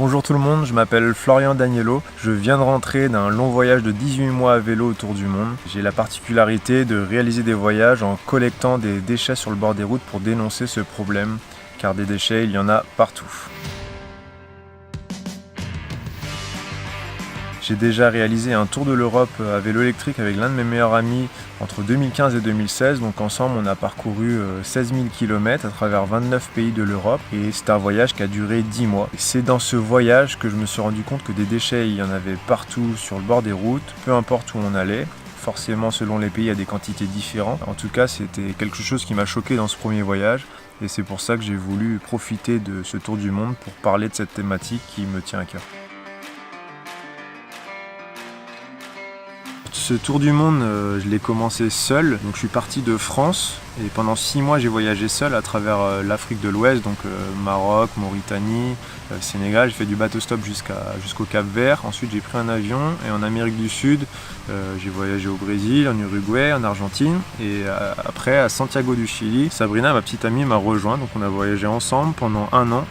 Bonjour tout le monde, je m'appelle Florian Daniello. Je viens de rentrer d'un long voyage de 18 mois à vélo autour du monde. J'ai la particularité de réaliser des voyages en collectant des déchets sur le bord des routes pour dénoncer ce problème, car des déchets, il y en a partout. J'ai déjà réalisé un tour de l'Europe à vélo électrique avec l'un de mes meilleurs amis entre 2015 et 2016. Donc ensemble, on a parcouru 16 000 km à travers 29 pays de l'Europe et c'est un voyage qui a duré 10 mois. Et c'est dans ce voyage que je me suis rendu compte que des déchets, il y en avait partout sur le bord des routes, peu importe où on allait. Forcément, selon les pays, il y a des quantités différentes. En tout cas, c'était quelque chose qui m'a choqué dans ce premier voyage. Et c'est pour ça que j'ai voulu profiter de ce tour du monde pour parler de cette thématique qui me tient à cœur. Ce tour du monde, je l'ai commencé seul, donc je suis parti de France et pendant 6 mois j'ai voyagé seul à travers l'Afrique de l'Ouest, donc Maroc, Mauritanie, Sénégal. J'ai fait du bateau stop jusqu'au Cap-Vert. Ensuite j'ai pris un avion et en Amérique du Sud, j'ai voyagé au Brésil, en Uruguay, en Argentine et après à Santiago du Chili. Sabrina, ma petite amie, m'a rejoint, donc on a voyagé ensemble pendant 1 an,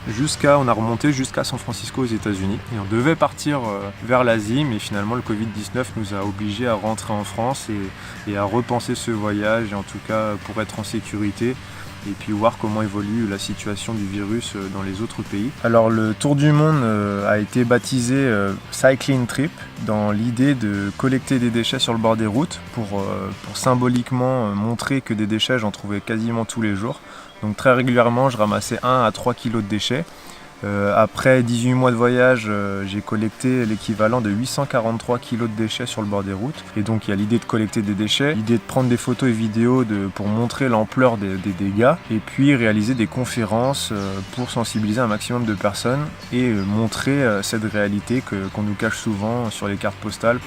on a remonté jusqu'à San Francisco aux États-Unis et on devait partir vers l'Asie, mais finalement le Covid-19 nous a obligés à rentrer en France et à repenser ce voyage, et en tout cas pour être en sécurité et puis voir comment évolue la situation du virus dans les autres pays. Alors le tour du monde a été baptisé Cycling Trip dans l'idée de collecter des déchets sur le bord des routes pour symboliquement montrer que des déchets j'en trouvais quasiment tous les jours. Donc très régulièrement je ramassais 1 à 3 kilos de déchets. Après 18 mois de voyage, j'ai collecté l'équivalent de 843 kg de déchets sur le bord des routes. Et donc il y a l'idée de collecter des déchets, l'idée de prendre des photos et vidéos pour montrer l'ampleur des dégâts, et puis réaliser des conférences pour sensibiliser un maximum de personnes et montrer cette réalité qu'on nous cache souvent sur les cartes postales.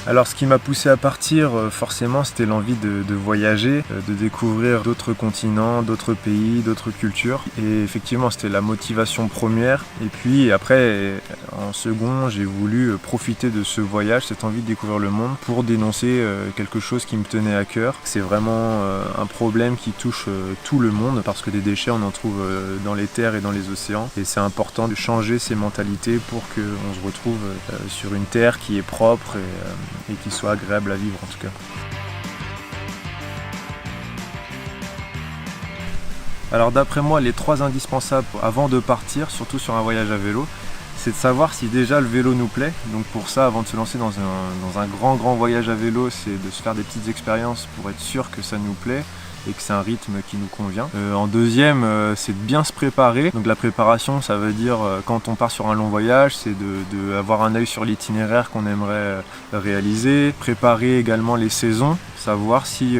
Alors ce qui m'a poussé à partir, forcément, c'était l'envie de voyager, de découvrir d'autres continents, d'autres pays, d'autres cultures. Et effectivement, c'était la motivation première. Et puis après, en second, j'ai voulu profiter de ce voyage, cette envie de découvrir le monde, pour dénoncer quelque chose qui me tenait à cœur. C'est vraiment un problème qui touche tout le monde, parce que des déchets, on en trouve dans les terres et dans les océans. Et c'est important de changer ces mentalités pour qu'on se retrouve sur une terre qui est propre et qui soit agréable à vivre en tout cas. Alors d'après moi, les 3 indispensables avant de partir, surtout sur un voyage à vélo, c'est de savoir si déjà le vélo nous plaît. Donc pour ça, avant de se lancer dans un grand voyage à vélo, c'est de se faire des petites expériences pour être sûr que ça nous plaît et que c'est un rythme qui nous convient. En deuxième, c'est de bien se préparer. Donc la préparation, ça veut dire quand on part sur un long voyage, c'est d'avoir un œil sur l'itinéraire qu'on aimerait réaliser, préparer également les saisons, savoir si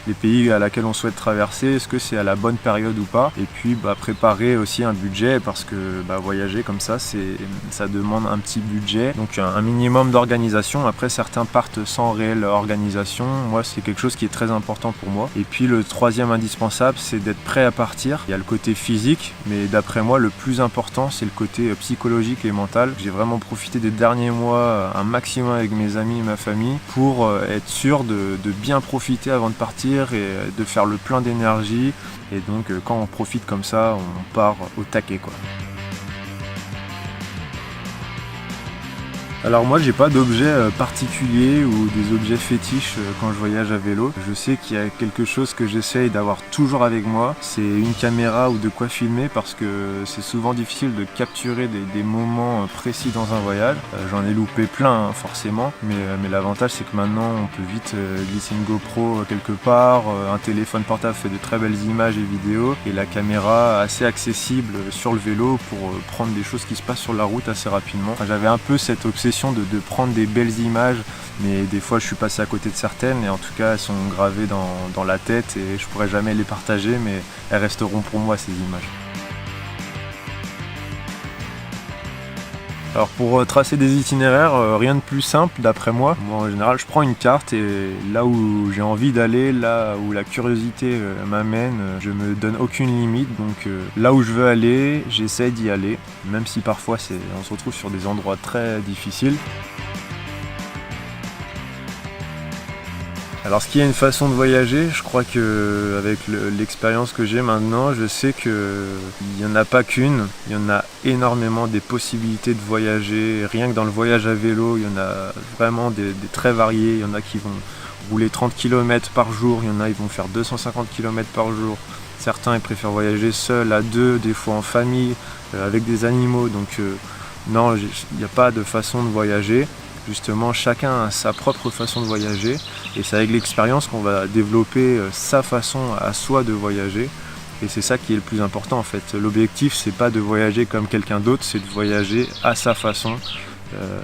les pays à laquelle on souhaite traverser, est-ce que c'est à la bonne période ou pas, et puis préparer aussi un budget, parce que voyager comme ça, ça demande un petit budget, donc un minimum d'organisation. Après, certains partent sans réelle organisation. Moi, c'est quelque chose qui est très important pour moi. Et puis le troisième indispensable, c'est d'être prêt à partir. Il y a le côté physique, mais d'après moi, le plus important, c'est le côté psychologique et mental. J'ai vraiment profité des derniers mois un maximum avec mes amis et ma famille pour être sûr de bien profiter avant de partir et de faire le plein d'énergie. Et donc quand on profite comme ça, on part au taquet quoi. Alors moi, j'ai pas d'objet particulier ou des objets fétiches quand je voyage à vélo. Je sais qu'il y a quelque chose que j'essaye d'avoir toujours avec moi, c'est une caméra ou de quoi filmer, parce que c'est souvent difficile de capturer des moments précis dans un voyage. J'en ai loupé plein forcément, mais l'avantage c'est que maintenant on peut vite glisser une GoPro quelque part, un téléphone portable fait de très belles images et vidéos, et la caméra assez accessible sur le vélo pour prendre des choses qui se passent sur la route assez rapidement. J'avais un peu cette obsession de prendre des belles images, mais des fois je suis passé à côté de certaines, et en tout cas elles sont gravées dans la tête et je pourrais jamais les partager, mais elles resteront pour moi, ces images. Alors pour tracer des itinéraires, rien de plus simple d'après moi. Moi en général je prends une carte et là où j'ai envie d'aller, là où la curiosité m'amène, je me donne aucune limite. Donc là où je veux aller, j'essaie d'y aller, même si parfois on se retrouve sur des endroits très difficiles. Alors, ce qui est une façon de voyager, je crois que avec l'expérience que j'ai maintenant, je sais que il n'y en a pas qu'une, il y en a énormément des possibilités de voyager. Rien que dans le voyage à vélo, il y en a vraiment des très variés. Il y en a qui vont rouler 30 km par jour, il y en a qui vont faire 250 km par jour. Certains ils préfèrent voyager seuls, à deux, des fois en famille, avec des animaux. Donc non, il n'y a pas de façon de voyager. Justement, chacun a sa propre façon de voyager et c'est avec l'expérience qu'on va développer sa façon à soi de voyager. Et c'est ça qui est le plus important en fait. L'objectif, c'est pas de voyager comme quelqu'un d'autre, c'est de voyager à sa façon.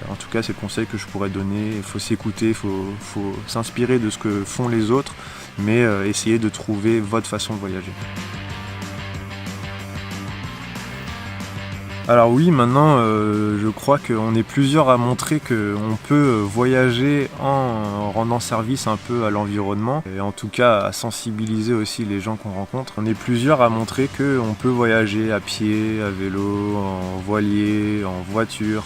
En tout cas, c'est le conseil que je pourrais donner. Il faut s'écouter, il faut s'inspirer de ce que font les autres, mais essayer de trouver votre façon de voyager. Alors oui, maintenant, je crois qu'on est plusieurs à montrer qu'on peut voyager en rendant service un peu à l'environnement et en tout cas à sensibiliser aussi les gens qu'on rencontre. On est plusieurs à montrer qu'on peut voyager à pied, à vélo, en voilier, en voiture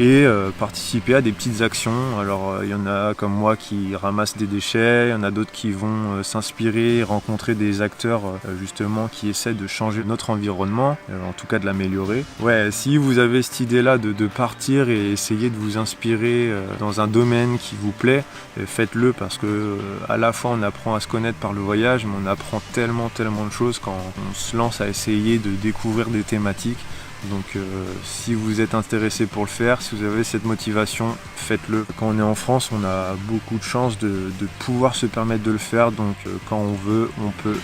et participer à des petites actions. Alors il y en a comme moi qui ramassent des déchets, il y en a d'autres qui vont s'inspirer, rencontrer des acteurs justement qui essaient de changer notre environnement, en tout cas de l'améliorer. Ouais, si vous avez cette idée-là de partir et essayer de vous inspirer dans un domaine qui vous plaît, faites-le parce que à la fois on apprend à se connaître par le voyage, mais on apprend tellement de choses quand on se lance à essayer de découvrir des thématiques. Donc si vous êtes intéressé pour le faire, si vous avez cette motivation, faites-le. Quand on est en France, on a beaucoup de chance de pouvoir se permettre de le faire, donc quand on veut, on peut.